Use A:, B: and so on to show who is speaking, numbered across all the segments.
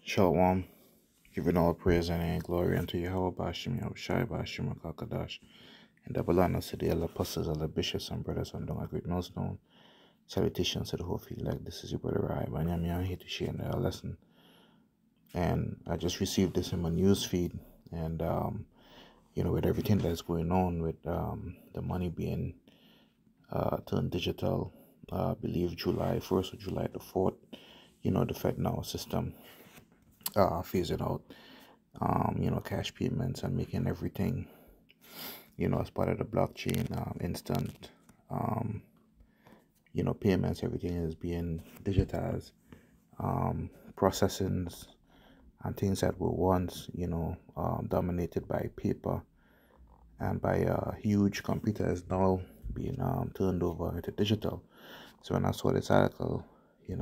A: Shalom, giving all praise and glory unto Yahweh Bashim Yahushai Bashim Kakadash, and double honors to the elder apostles, elder bishops, and brothers on the great millstone. Salutations to the whole field. Like this is your brother Rai Banyami. I'm here to share another lesson. And I just received this in my news feed, and with everything that's going on with the money being turned digital, I believe July 1st or July the 4th, the FedNow system phasing out cash payments and making everything, as part of the blockchain, instant, payments, everything is being digitized. Processings and things that were once, dominated by paper and by huge computers now being turned over into digital. So when I saw this article, it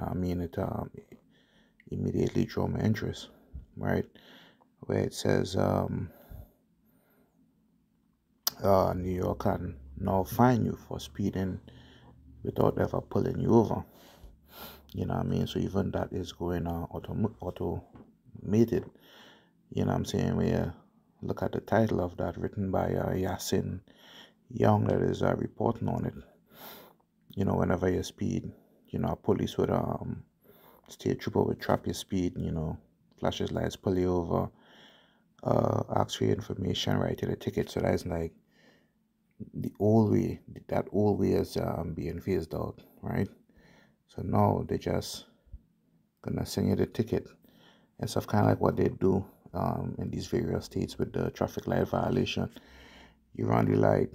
A: immediately drew my interest, right? Where it says, New York can now fine you for speeding without ever pulling you over. So even that is going automated. Where look at the title of that, written by Yasin Young, that is reporting on it. Whenever you speed, a police would state trooper would trap your speed, flash his lights, pull you over, ask for your information, write you a ticket. So that's like the old way. That old way is being phased out, right? So now they just gonna send you the ticket and stuff, kind of like what they do in these various states with the traffic light violation. You run the light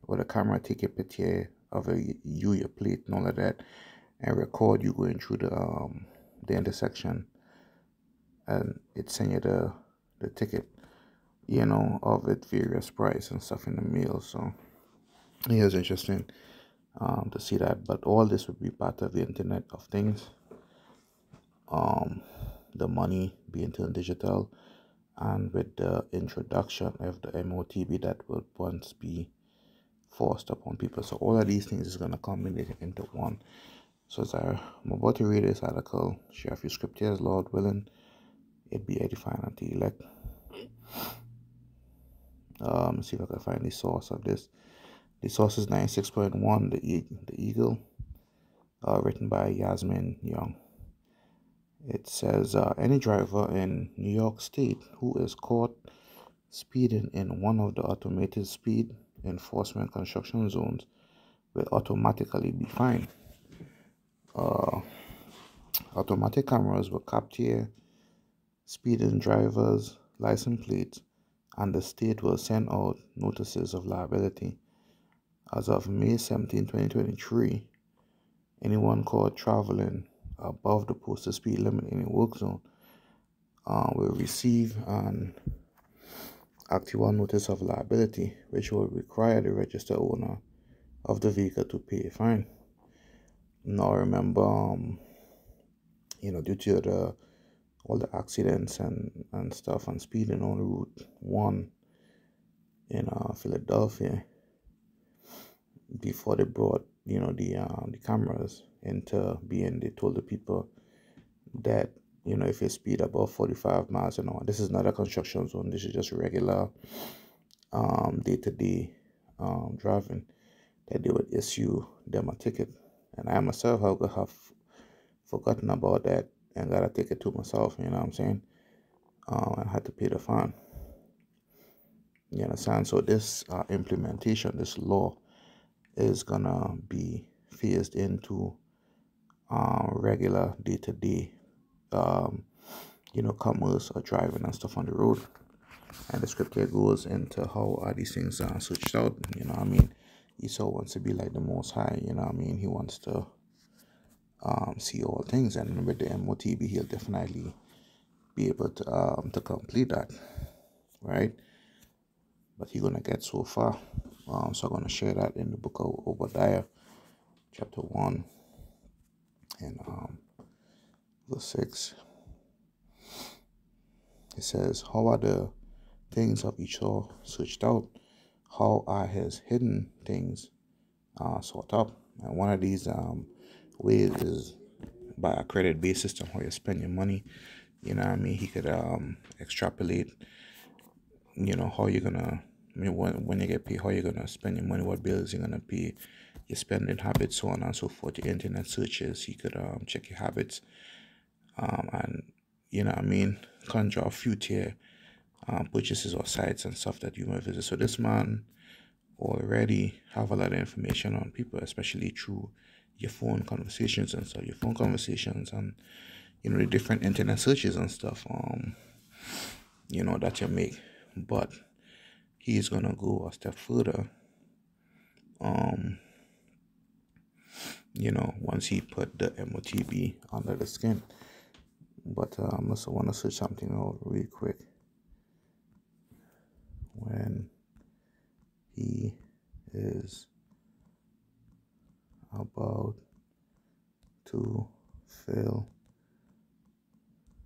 A: or the camera take a picture of your plate and all of that, and record you going through the intersection, and it send you the ticket, of it various price and stuff in the mail. So it is interesting to see that, but all this would be part of the Internet of Things. The money being turned digital, and with the introduction of the MOTB that would once be forced upon people. So all of these things is going to culminate into one. So as I'm about to read this article, share a few scriptures, Lord willing, it be edifying unto the elect. See if I can find the source of this. The source is 96.1, the Eagle, written by Yasmin Young. It says, any driver in New York State who is caught speeding in one of the automated speed enforcement construction zones will automatically be fined. Automatic cameras will capture speeding drivers' license plates, and the state will send out notices of liability. As of May 17, 2023, anyone caught traveling above the posted speed limit in a work zone will receive an actual notice of liability, which will require the registered owner of the vehicle to pay a fine. Now remember, due to all the accidents and stuff and speeding on Route 1 in Philadelphia, before they brought the cameras into being, they told the people that if you speed above 45 miles an hour, this is not a construction zone, this is just regular day-to-day driving, that they would issue them a ticket. And I myself have forgotten about that and got a ticket to myself, you know what I'm saying? And had to pay the fine. You understand? So this implementation, this law, is gonna be phased into regular day-to-day, commerce or driving and stuff on the road. And the scripture goes into how are these things switched out. Esau wants to be like the Most High. He wants to see all things, and with the MOTB, he'll definitely be able to complete that, right? But he's gonna get so far. So I'm gonna share that in the book of Obadiah, chapter 1 and verse 6. It says, "How are the things of Esau searched out? How are his hidden things sought up?" And one of these ways is by a credit-based system how you spend your money. You know what I mean? He could extrapolate, how you're gonna, when you get paid, how you're gonna spend your money, what bills you're gonna pay, your spending habits, so on and so forth, your internet searches. He could check your habits, and you know what I mean, conjure a few tier purchases or sites and stuff that you might visit. So this man already have a lot of information on people, especially through your phone conversations and stuff, your phone conversations and the different internet searches and stuff that you make. But he's gonna go a step further. Once he put the MOTB under the skin. But I also want to search something out real quick. When he is about to fill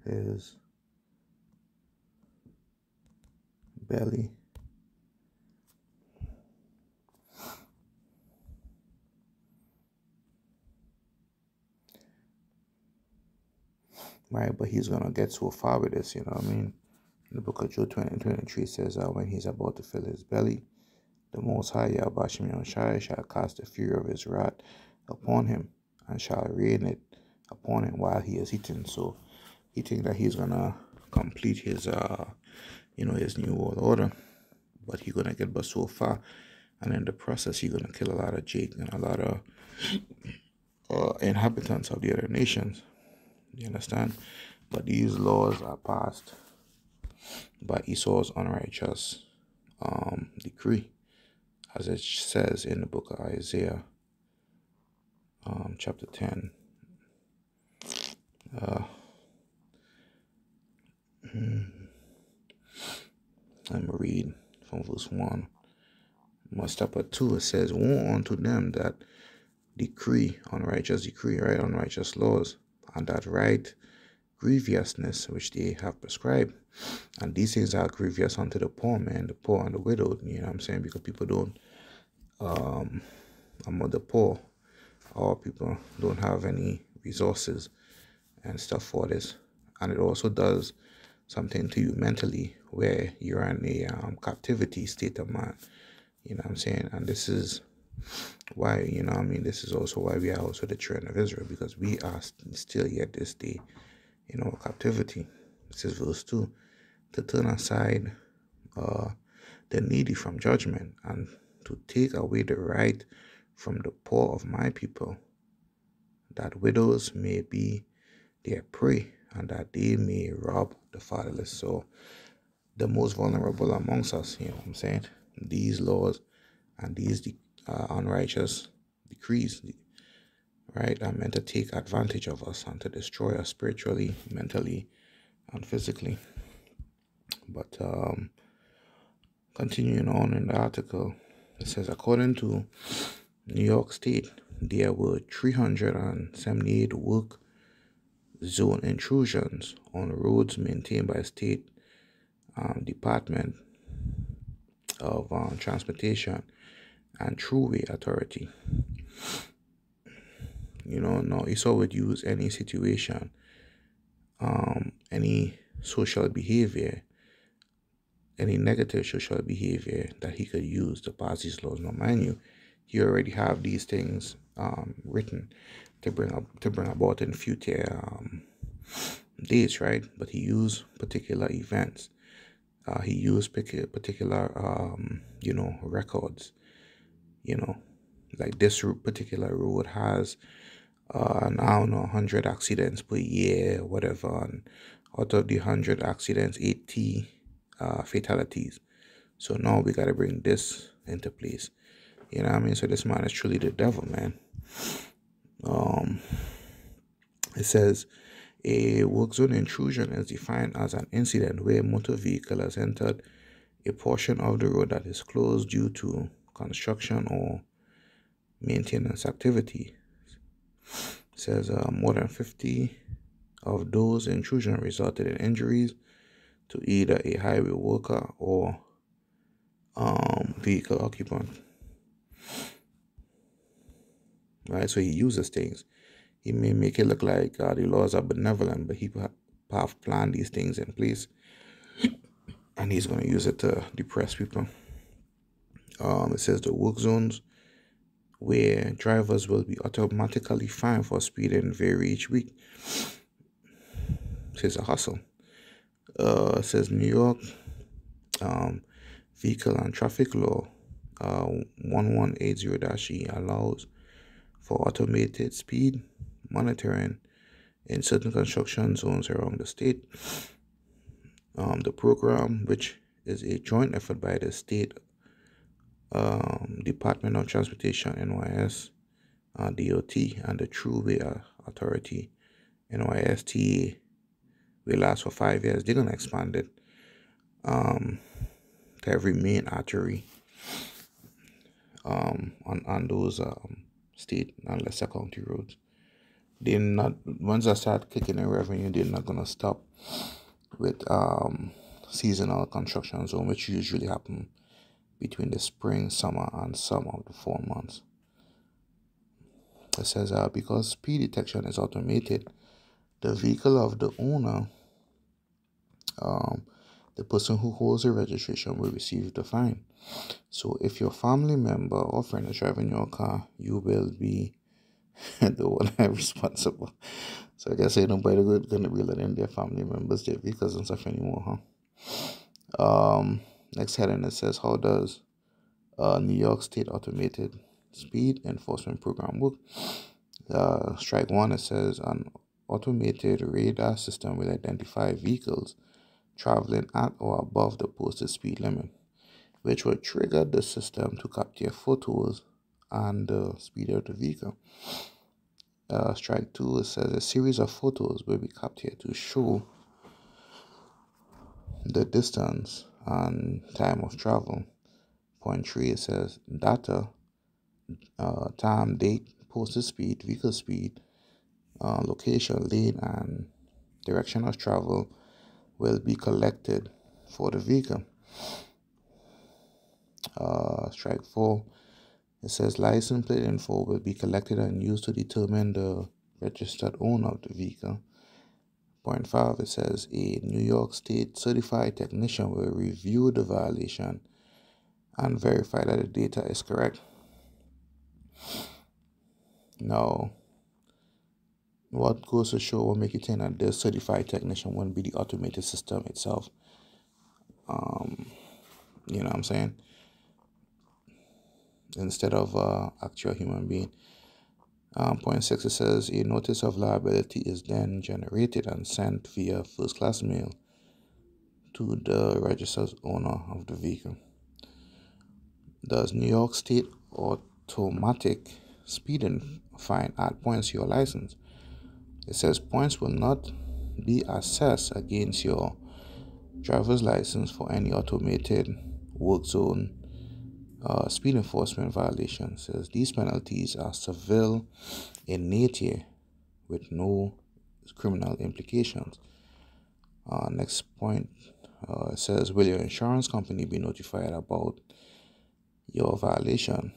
A: his belly, right? But he's gonna get so far with this, you know what I mean? The book of Job 20:23 says that when he's about to fill his belly, the Most High Yahweh Shai shall cast the fury of his wrath upon him, and shall rain it upon him while he is eating. So he thinks that he's gonna complete his his new world order, but he's gonna get but so far, and in the process he's gonna kill a lot of Jake and a lot of inhabitants of the other nations. You understand? But these laws are passed by Esau's unrighteous decree, as it says in the book of Isaiah, chapter 10. Let me read from verse 1. Chapter 2, it says, woe unto them that decree, right, unrighteous laws, and that write grievousness which they have prescribed. And these things are grievous unto the poor man, the poor and the widowed, you know what I'm saying? Because people don't, among the poor, or people don't have any resources and stuff for this. And it also does something to you mentally, where you're in a captivity state of mind, you know what I'm saying? And this is why, this is also why we are also the children of Israel, because we are still yet this day, captivity. This is verse 2, to turn aside the needy from judgment, and to take away the right from the poor of my people, that widows may be their prey, and that they may rob the fatherless. So the most vulnerable amongst us, you know what I'm saying? These laws and these unrighteous decrees, right, are meant to take advantage of us and to destroy us spiritually, mentally, and physically. But continuing on in the article, it says, according to New York State, there were 378 work zone intrusions on roads maintained by State Department of Transportation and Thruway Authority. Now Esau would use any situation, any social behavior, any negative social behavior that he could use to pass these laws. Now, mind you, he already have these things written to bring about in future days, right? But he used particular events. He used particular records. Like this particular road has I don't know, 100 accidents per year, whatever, and out of the 100 accidents, 80 fatalities. So now we gotta bring this into place. You know what I mean? So this man is truly the devil, man. It says a work zone intrusion is defined as an incident where a motor vehicle has entered a portion of the road that is closed due to construction or maintenance activity. It says more than 50 of those intrusions resulted in injuries to either a highway worker or vehicle occupant. Right, so he uses things. he may make it look like the laws are benevolent, but he have planned these things in place, and he's going to use it to depress people. It says the work zones where drivers will be automatically fined for speeding vary each week. It says a hustle. It says New York Vehicle and Traffic Law 1180-E allows for automated speed monitoring in certain construction zones around the state. The program, which is a joint effort by the state Department of Transportation (NYS), DOT, and the Thruway Authority (NYSTA), will last for 5 years. They're gonna expand it to every main artery on those state and lesser county roads. They're not, once I start kicking in revenue, they're not gonna stop with seasonal construction zone, which usually happen between the spring, summer, and some of the fall months. It says because speed detection is automated, the vehicle of the owner, the person who holds the registration, will receive the fine. So if your family member or friend is driving your car, you will be the one responsible. So I guess ain't nobody gonna be letting their family members their vehicles and stuff anymore, huh? Next heading, it says, how does New York State automated speed enforcement program work? Strike one, it says an automated radar system will identify vehicles traveling at or above the posted speed limit, which will trigger the system to capture photos and the speed of the vehicle. Strike two, it says a series of photos will be captured to show the distance and time of travel. Point three, it says data, time, date, posted speed, vehicle speed, location, lane, and direction of travel will be collected for the vehicle. Strike four, it says license plate info will be collected and used to determine the registered owner of the vehicle. Point five, it says a New York State certified technician will review the violation and verify that the data is correct. Now, what goes to show, what make you think that the certified technician wouldn't be the automated system itself? You know what I'm saying? Instead of actual human being. Point six, it says a notice of liability is then generated and sent via first class mail to the registered owner of the vehicle. Does New York State automatic speeding fine add points to your license? It says points will not be assessed against your driver's license for any automated work zone speed enforcement violations. It says these penalties are civil in nature with no criminal implications. Next point, it says, will your insurance company be notified about your violation?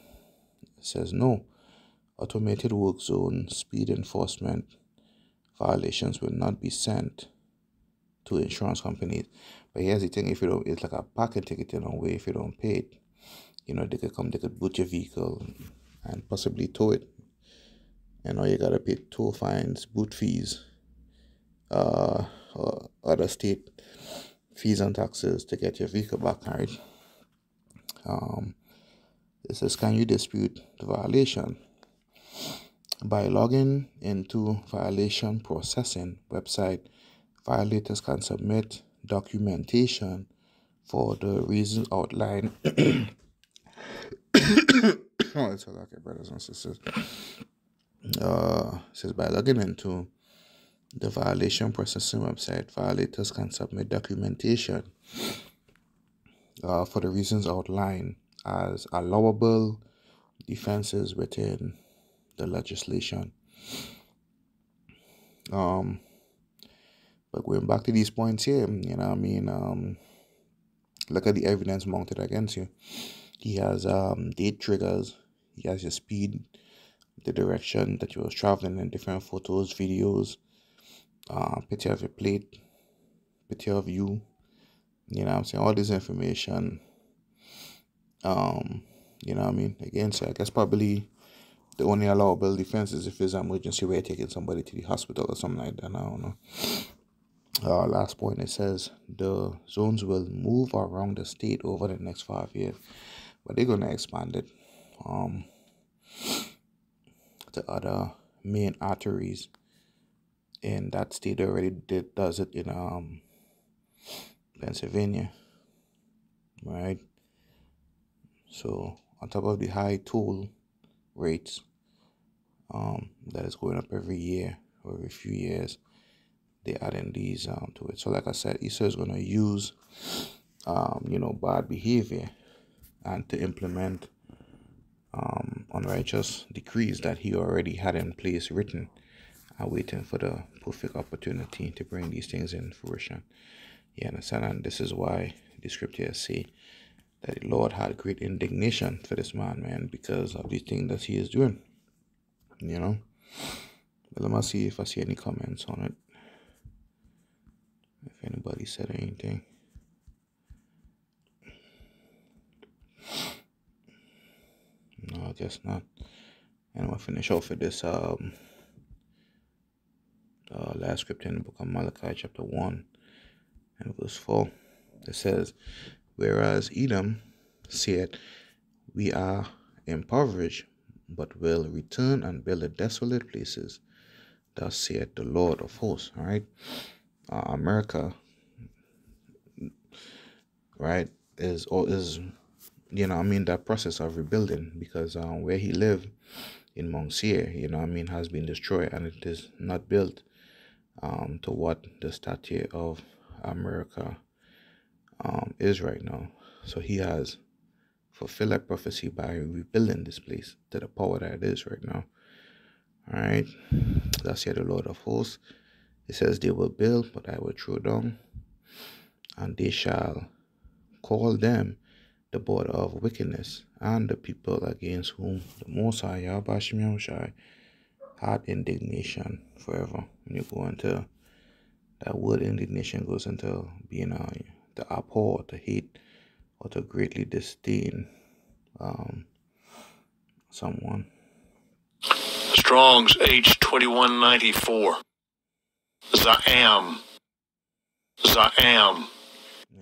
A: It says no. Automated work zone speed enforcement violations will not be sent to insurance companies. But here's the thing, if you don't, it's like a parking ticket in a way. If you don't pay it, they could boot your vehicle and possibly tow it. And all you gotta pay toll fines, boot fees, or other state fees and taxes to get your vehicle back, right? It says, can you dispute the violation? By logging into violation processing website, violators can submit documentation for the reasons outlined. Oh, it's okay, brothers and sisters. It says by logging into the violation processing website, violators can submit documentation for the reasons outlined as allowable defenses within the legislation. But going back to these points here, look at the evidence mounted against you. He has date triggers, he has your speed the direction that you was traveling in, different photos, videos, picture of your plate, picture of you. You know what I'm saying? All this information. You know what I mean? Again, so I guess probably the only allowable defense is if it's an emergency where you're taking somebody to the hospital or something like that. I don't know. Last point, it says the zones will move around the state over the next 5 years, but they're gonna expand it to other main arteries in that state. They already does it in Pennsylvania, right? So on top of the high toll rates that is going up every year or every few years, they adding these to it. So like I said, Esau is going to use bad behavior and to implement unrighteous decrees that he already had in place written and waiting for the perfect opportunity to bring these things in fruition. You understand? And this is why the scriptures say that the Lord had great indignation for this man, because of the thing that he is doing. You know? But let me see if I see any comments on it. If anybody said anything. No, I guess not. And I'm gonna finish off with this last scripture in the book of Malachi, chapter 1 and verse 4. It says, whereas Edom said, we are impoverished, but will return and build the desolate places. Thus saith the Lord of hosts. All right, America, right, is that process of rebuilding, because where he lived in Mount Seir, has been destroyed, and it is not built to what the stature of America is right now. So he has fulfilled that prophecy by rebuilding this place to the power that it is right now. All right, thus saith the Lord of hosts. It says, they will build, but I will throw down, and they shall call them the border of wickedness, and the people against whom the Most High Yahweh Shai had indignation forever. When you go into that word, indignation goes into being to abhor, to hate, or to greatly disdain someone.
B: Strong's H2194. Za'am.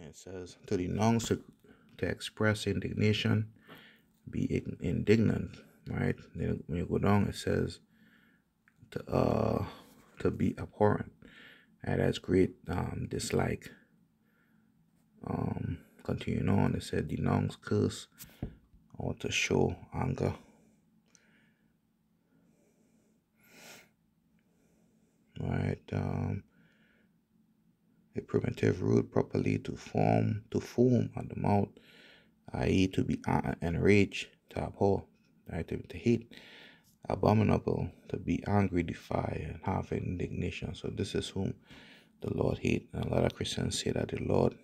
A: It says, to denounce, to express indignation, be indignant, right? Then when you go down, it says to be abhorrent, and that's great dislike. Continuing on, it said denounce, curse, or to show anger. Right, a primitive root properly to foam at the mouth, i.e. to be enraged, to abhor, right, to hate, abominable, to be angry, defy, and have indignation. So this is whom the Lord hate. And a lot of Christians say that the Lord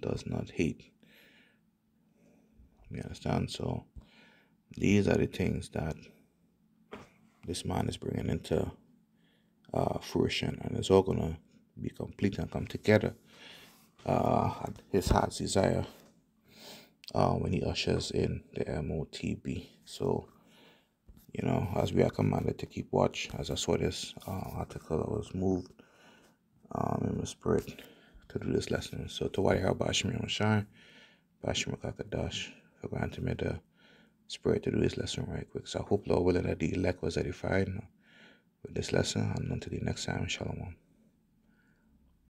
A: does not hate. You understand? So these are the things that this man is bringing into fruition, and it's all gonna be complete and come together at his heart's desire when he ushers in the MOTB. So, as we are commanded to keep watch, as I saw this article, I was moved in my spirit to do this lesson. So to Wadi Bashmi Shine, Bashmi Kakadash, for granting me the spirit to do this lesson right quick. So I hope, Lord willing, that the elect was edified with this lesson, and until the next time, Shalom.